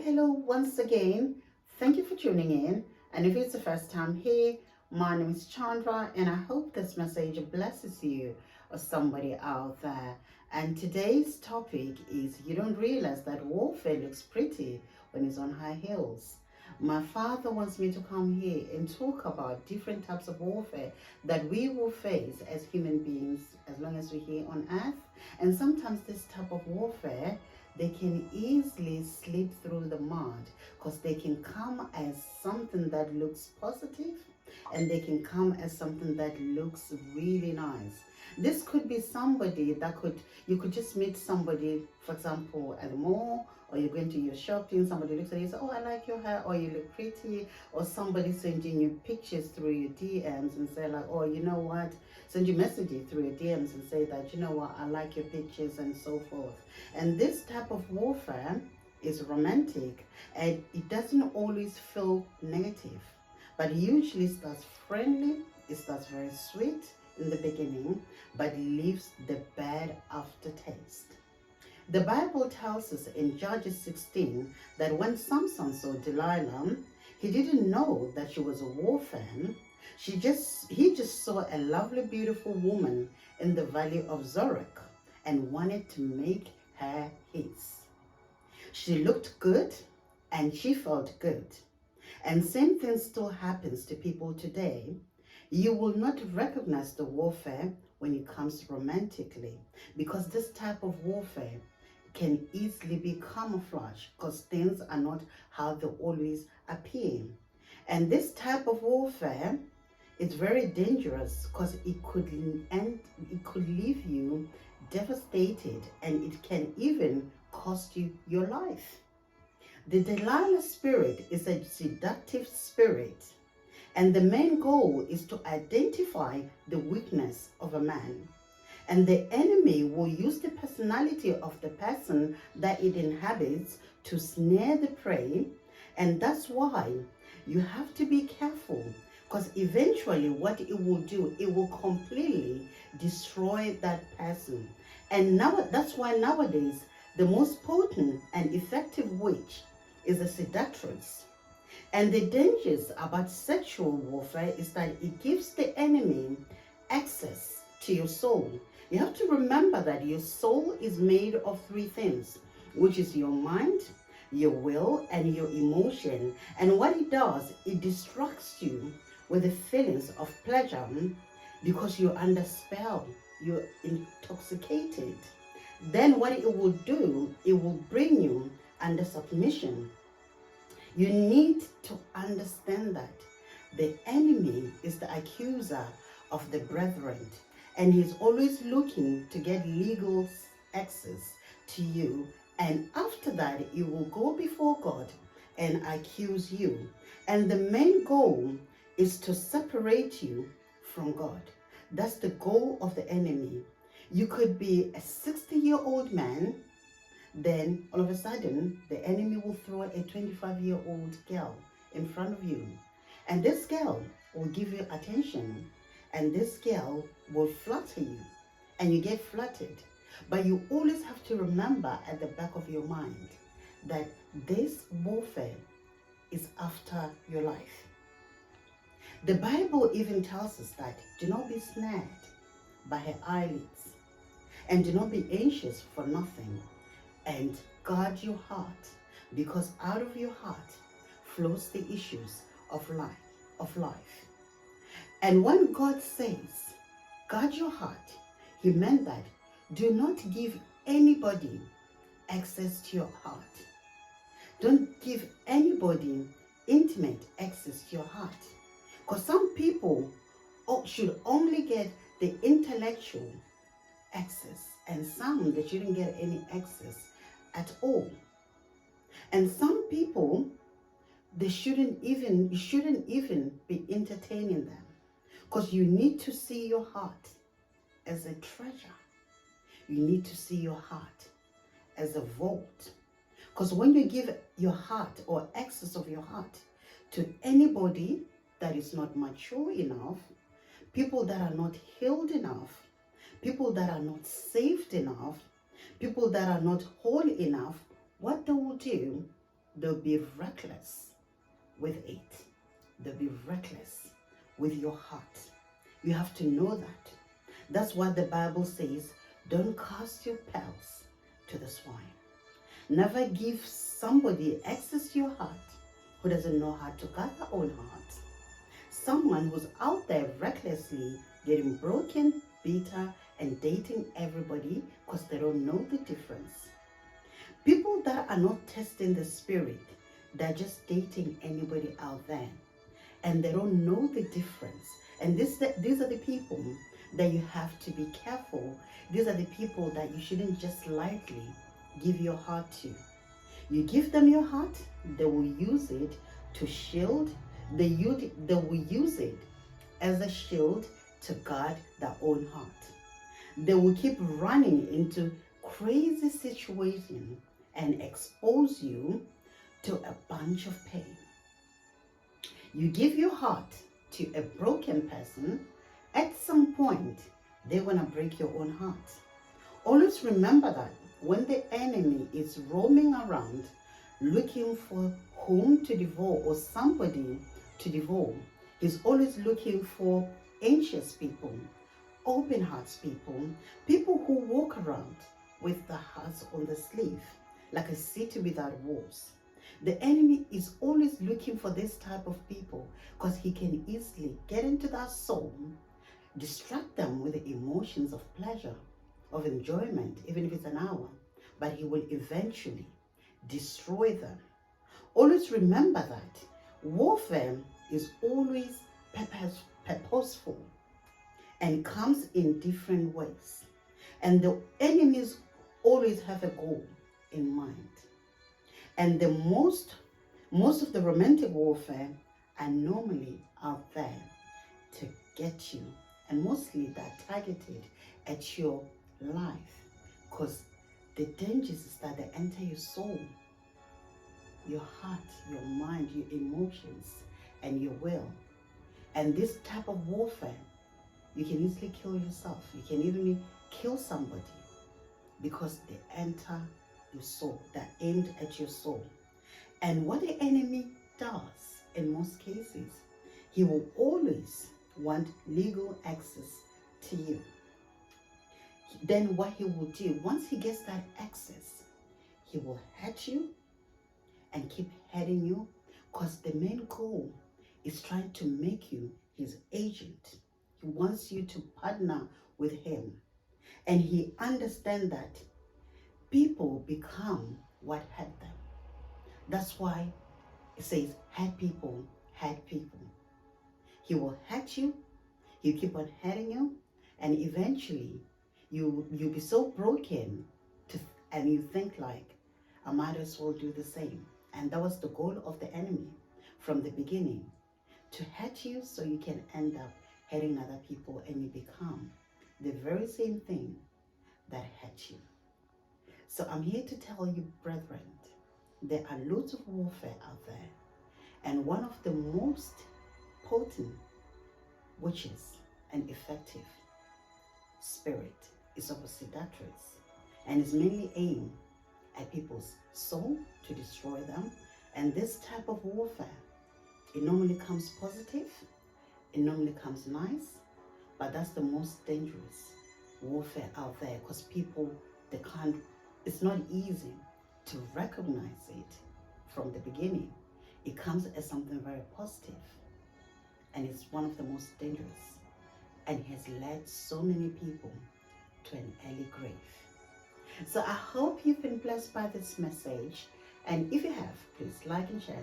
Hello once again. Thank you for tuning in. And if it's the first time here, my name is Chandra, and I hope this message blesses you or somebody out there. And today's topic is you don't realize that warfare looks pretty when it's on high heels. My father wants me to come here and talk about different types of warfare that we will face as human beings as long as we're here on earth. And sometimes this type of warfare, they can easily slip through the mud because they can come as something that looks positive, and they can come as something that looks really nice. This could be somebody that you could just meet somebody, for example, at the mall, or you're going to your shopping, somebody looks at you and says, oh, I like your hair, or you look pretty, or somebody sending you pictures through your DMs and say like, oh, you know what, send you messages through your DMs and say that, you know what, I like your pictures and so forth. And this type of warfare is romantic, and it doesn't always feel negative, but usually starts friendly, it starts very sweet in the beginning, but leaves the bad aftertaste. The Bible tells us in Judges 16 that when Samson saw Delilah, he didn't know that she was a war fan. He just saw a lovely, beautiful woman in the valley of Zorek and wanted to make her his. She looked good and she felt good. And same thing still happens to people today. You will not recognize the warfare when it comes romantically, because this type of warfare can easily be camouflage because things are not how they always appear. And this type of warfare is very dangerous because it could leave you devastated, and it can even cost you your life. The Delilah spirit is a seductive spirit, and the main goal is to identify the weakness of a man. And the enemy will use the personality of the person that it inhabits to snare the prey. And that's why you have to be careful, because eventually what it will do, it will completely destroy that person. And now that's why nowadays the most potent and effective witch is a seductress. And the dangers about sexual warfare is that it gives the enemy access to your soul. You have to remember that your soul is made of three things, which is your mind, your will, and your emotion. And what it does, it distracts you with the feelings of pleasure because you're under spell, you're intoxicated. Then what it will do, it will bring you under submission. You need to understand that the enemy is the accuser of the brethren, and he's always looking to get legal access to you. And after that, he will go before God and accuse you. And the main goal is to separate you from God. That's the goal of the enemy. You could be a 60-year-old man, then all of a sudden the enemy will throw a 25-year-old girl in front of you. And this girl will give you attention, and this girl will flatter you, and you get flattered. But you always have to remember at the back of your mind that this warfare is after your life. The Bible even tells us that do not be snared by her eyelids, and do not be anxious for nothing, and guard your heart, because out of your heart flows the issues of life. And when God says, guard your heart, he meant that do not give anybody access to your heart. Don't give anybody intimate access to your heart. Because some people should only get the intellectual access, and some they shouldn't get any access at all. And some people, you shouldn't even be entertaining them, because you need to see your heart as a treasure. You need to see your heart as a vault. Because when you give your heart or access of your heart to anybody that is not mature enough, people that are not healed enough, people that are not saved enough, people that are not whole enough, what they will do, they'll be reckless with it. They'll be reckless with your heart. You have to know that. That's what the Bible says. Don't cast your pearls to the swine. Never give somebody access to your heart who doesn't know how to guard their own heart. Someone who's out there recklessly getting broken, bitter, and dating everybody because they don't know the difference. People that are not testing the spirit, they're just dating anybody out there, and they don't know the difference. And these are the people that you have to be careful. These are the people that you shouldn't just lightly give your heart to. You give them your heart, they will use it to shield. They will use it as a shield to guard their own heart. They will keep running into crazy situations and expose you to a bunch of pain. You give your heart to a broken person, at some point, they're going to break your own heart. Always remember that when the enemy is roaming around looking for whom to devour or somebody to devour, he's always looking for anxious people, open hearts people, people who walk around with the hearts on the sleeve, like a city without walls. The enemy is always looking for this type of people because he can easily get into that soul, distract them with the emotions of pleasure, of enjoyment, even if it's an hour, but he will eventually destroy them. Always remember that warfare is always purposeful and comes in different ways. And the enemies always have a goal in mind. And the most of the romantic warfare are normally out there to get you, and mostly they're targeted at your life, because the dangers is that they enter your soul, your heart, your mind, your emotions, and your will. And this type of warfare, you can easily kill yourself. You can even kill somebody because they enter your soul. They're aimed at your soul. And what the enemy does in most cases, he will always want legal access to you. Then what he will do, once he gets that access, he will hurt you and keep hurting you, because the main goal is trying to make you his agent. He wants you to partner with him. And he understands that people become what hurt them. That's why it says, hurt people, hurt people. He will hurt you, he'll keep on hurting you, and eventually you'll be so broken and you think like, I might as well do the same. And that was the goal of the enemy from the beginning, to hurt you so you can end up hurting other people and you become the very same thing that hurt you. So I'm here to tell you, brethren, there are loads of warfare out there. And one of the most potent, witches and effective spirit is of a seductress, and is mainly aimed at people's soul to destroy them. And this type of warfare, it normally comes positive, it normally comes nice, but that's the most dangerous warfare out there, because people, they can't, it's not easy to recognize it from the beginning. It comes as something very positive, and it's one of the most dangerous, and has led so many people to an early grave. So I hope you've been blessed by this message, and if you have, please like and share,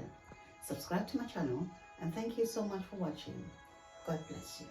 subscribe to my channel, and thank you so much for watching. God bless you.